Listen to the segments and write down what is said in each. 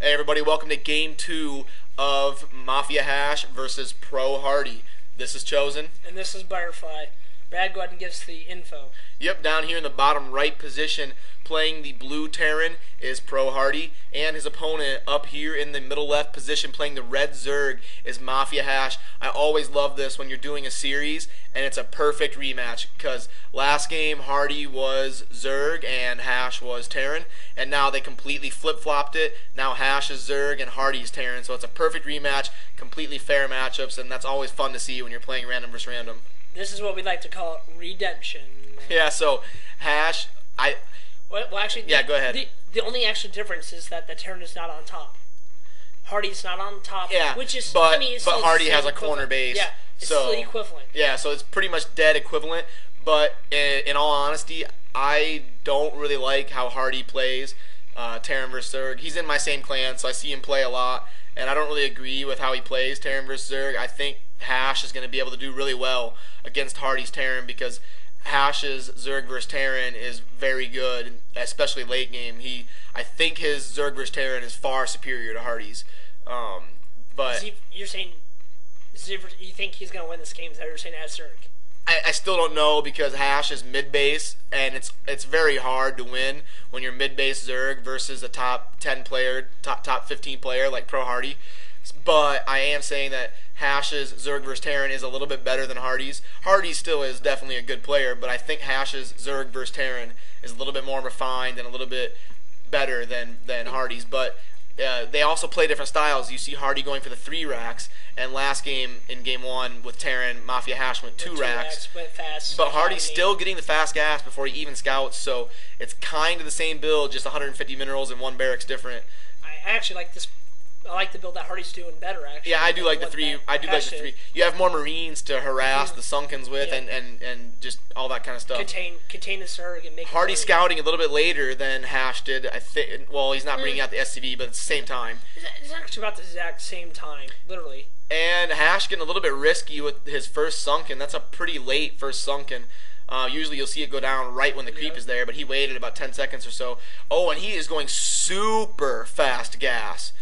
Hey everybody, welcome to Game 2 of MaFia.HasH versus Pro HaRDy. This is Chosen. And this is Butterfly. Brad, go ahead and give us the info. Yep, down here in the bottom right position, playing the blue Terran is Pro HaRDy, and his opponent up here in the middle left position playing the red Zerg is MaFia.HasH. I always love this when you're doing a series, and it's a perfect rematch, because last game HaRDy was Zerg and HasH was Terran, and now they completely flip-flopped it. Now HasH is Zerg and HaRDy is Terran, so it's a perfect rematch, completely fair matchups, and that's always fun to see when you're playing random versus random. This is what we like to call redemption. Yeah, so HasH, Well, actually, yeah, go ahead. The only actual difference is that the Terran is not on top. HaRDy's not on top. Yeah, which is, but I mean, it's but still HaRDy has a equivalent. corner base. Yeah, it's so, still equivalent. Yeah, so it's pretty much dead equivalent. But in all honesty, I don't really like how HaRDy plays Terran versus Zerg. He's in my same clan, so I see him play a lot, and I don't really agree with how he plays Terran versus Zerg. I think HasH is going to be able to do really well against HaRDy's Terran because HasH's Zerg versus Terran is very good, especially late game. I think his Zerg versus Terran is far superior to HaRDy's. But You're saying you think he's going to win this game? Is that what you're saying as Zerg? I still don't know because HasH is mid base, and it's very hard to win when you're mid base Zerg versus a top 10 player, top 15 player like Pro HaRDy. But I am saying that HasH's Zerg versus Terran is a little bit better than HaRDy's. HaRDy still is definitely a good player, but I think HasH's Zerg versus Terran is a little bit more refined and a little bit better than HaRDy's. But they also play different styles. You see HaRDy going for the 3 racks, and last game in Game 1 with Terran, MaFia.HasH went 2 racks. But HaRDy's still getting the fast gas before he even scouts, so it's kind of the same build, just 150 minerals and 1 barracks different. I actually like this. I like the build that HaRDy's doing better, actually. Yeah, I do like the 3. I do like the 3. You have more Marines to harass the Sunkens with, and just all that kind of stuff. Contain the Zerg and make HaRDy scouting a little bit later than HasH did. I think. Well, he's not bringing out the SCV, but at the same time. It's actually about the exact same time, literally. And HasH getting a little bit risky with his first Sunken. That's a pretty late first Sunken. Usually you'll see it go down right when the creep is there, but he waited about 10 seconds or so. Oh, and he is going super fast gas.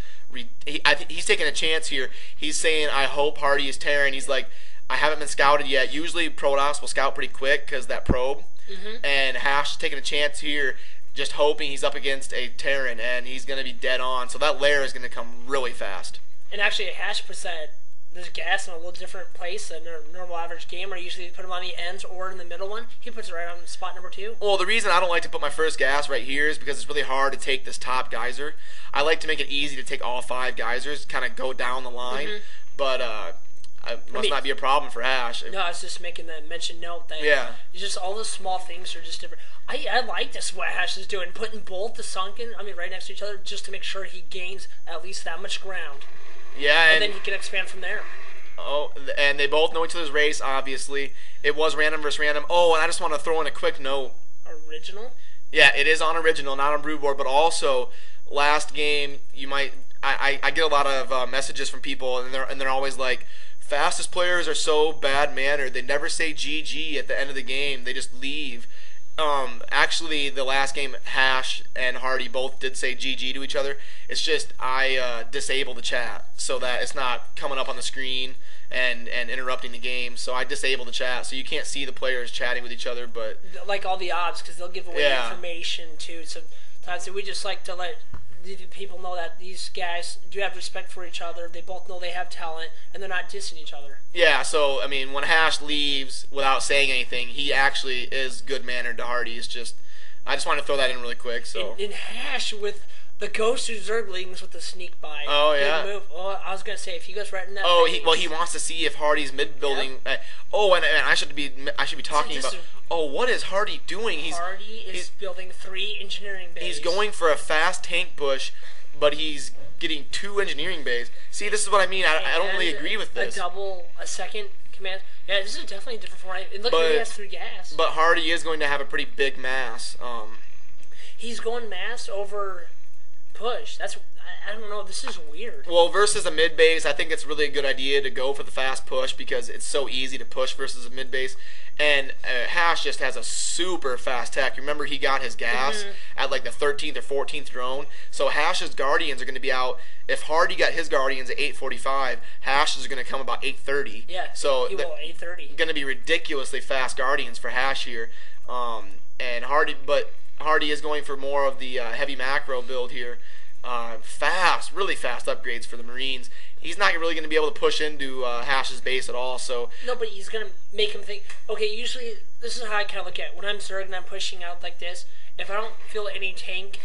He's taking a chance here. He's saying, I hope HaRDy is Terran. He's like, I haven't been scouted yet. Usually Protoss will scout pretty quick because that probe. And HasH is taking a chance here, just hoping he's up against a Terran, and he's going to be dead on. So that lair is going to come really fast. And actually, HasH puts there's gas in a little different place than a normal average gamer. Usually put him on the ends or in the middle one. He puts it right on spot number 2. Well, the reason I don't like to put my first gas right here is because it's really hard to take this top geyser. I like to make it easy to take all 5 geysers, kind of go down the line. But it must not be a problem for HasH. No, I was just making the mention note that it's just all those small things are just different. I like this, what HasH is doing, putting both the Sunken, right next to each other, just to make sure he gains at least that much ground. Yeah, and then he can expand from there. Oh, and they both know each other's race, obviously. It was random versus random. Oh, and I just want to throw in a quick note. Original? Yeah, it is on original, not on broodboard, but also last game you might I get a lot of messages from people, and they're always like, fastest players are so bad mannered. They never say GG at the end of the game. They just leave. Actually, the last game, HasH and HaRDy both did say GG to each other. It's just I disabled the chat so that it's not coming up on the screen and interrupting the game. So I disabled the chat, so you can't see the players chatting with each other. But like all the odds, because they'll give away information too. Sometimes we just like to let the people know that these guys do have respect for each other. They both know they have talent, and they're not dissing each other. Yeah, so, when HasH leaves without saying anything, he actually is good-mannered to HaRDy. It's just, I just wanted to throw that in really quick. So in HasH with the Ghost of Zerglings with the sneak by. Oh, yeah. Good move. Oh, I was going to say, if he goes right in that he wants to see if HaRDy's mid-building. And I should be talking about... what is HaRDy doing? HaRDy is building 3 engineering bays. He's going for a fast tank push, but he's getting 2 engineering bays. See, this is what I mean. I don't really agree with this. A second command. Yeah, this is definitely a different format. And look, he has 3 gas. But HaRDy is going to have a pretty big mass. He's going mass over push. I don't know. This is weird. Well, versus a mid base, I think it's really a good idea to go for the fast push because it's so easy to push versus a mid base. And HaRDy just has a super fast tech. Remember, he got his gas at like the 13th or 14th drone. So HaRDy's Guardians are going to be out. If HaRDy got his Guardians at 8:45, HaRDy's is going to come about 8:30. Yeah. So he will 8:30. Going to be ridiculously fast Guardians for HaRDy here. And HaRDy is going for more of the heavy macro build here. Really fast upgrades for the Marines. He's not really going to be able to push into HaRDy's base at all. So no, but he's going to make him think. Okay, usually this is how I kind of look at it. When I'm Zerg and I'm pushing out like this. If I don't feel any tank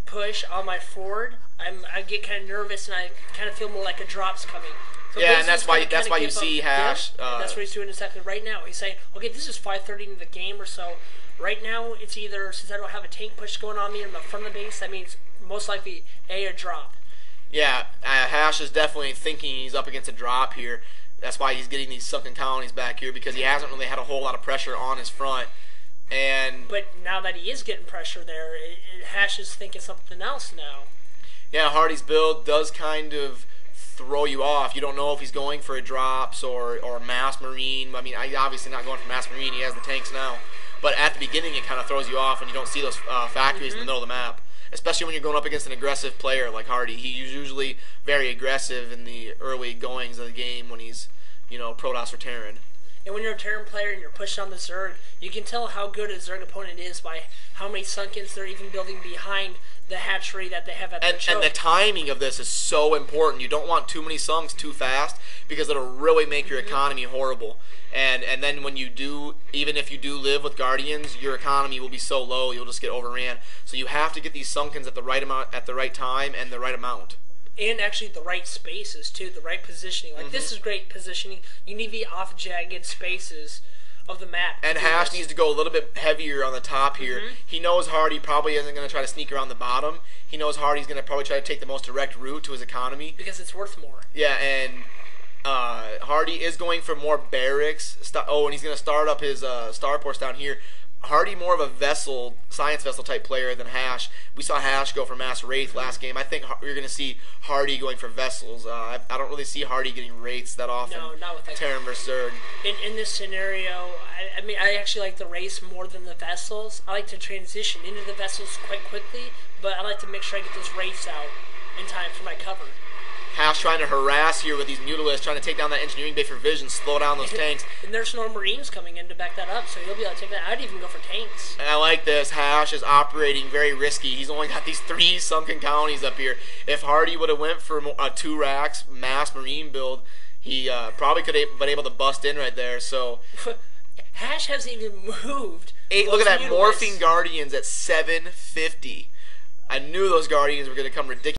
push on my forward, I get kind of nervous and I kind of feel more like a drop's coming. So yeah, and that's why you see HaRDy. That's what he's doing exactly right now. He's saying, okay, this is 5:30 into the game or so. Right now, it's either, since I don't have a tank push going on me in the front of the base, that means most likely a drop. Yeah, HaRDy is definitely thinking he's up against a drop here. That's why he's getting these sunken colonies back here because he hasn't really had a whole lot of pressure on his front. But now that he is getting pressure there, HaRDy is thinking something else now. Yeah, HaRDy's build does kind of throw you off. You don't know if he's going for a drops or mass marine. I mean, obviously not going for mass marine. He has the tanks now. But at the beginning, it kind of throws you off when you don't see those factories in the middle of the map. Especially when you're going up against an aggressive player like HaRDy. He's usually very aggressive in the early goings of the game when he's, Protoss or Terran. And when you're a Terran player and you're pushing on the Zerg, you can tell how good a Zerg opponent is by how many Sunkens they're even building behind the hatchery that they have at their choke. And the timing of this is so important. You don't want too many Sunks too fast because it'll really make your economy horrible. And then when you do, even if you do live with Guardians, your economy will be so low you'll just get overran. So you have to get these Sunkens at the right amount, at the right time, and the right amount. And actually the right spaces too, the right positioning. Like this is great positioning. You need the off jagged spaces of the map. And HaRDy needs to go a little bit heavier on the top here. He knows HaRDy probably isn't going to try to sneak around the bottom. He knows HaRDy's going to probably try to take the most direct route to his economy. Because it's worth more. Yeah, and HaRDy is going for more barracks. And he's going to start up his starports down here. HaRDy more of a science vessel type player than HaRDy. We saw HaRDy go for mass wraith last game. I think you're going to see HaRDy going for vessels. I don't really see HaRDy getting wraiths that often. No, not with that. Terran versus Zerg. In this scenario, I actually like the wraiths more than the vessels. I like to transition into the vessels quite quickly, but I like to make sure I get those wraiths out in time for my cover. HaRDy's trying to harass here with these mutalisks, trying to take down that engineering bay for vision, slow down those tanks. And there's no Marines coming in to back that up, so he'll be able to take that. I'd even go for tanks. And I like this. HaRDy is operating very risky. He's only got these 3 sunken colonies up here. If HaRDy would have went for a 2 racks mass Marine build, he probably could have been able to bust in right there. So HaRDy hasn't even moved. Look at that, morphing Guardians at 750. I knew those Guardians were going to come ridiculous.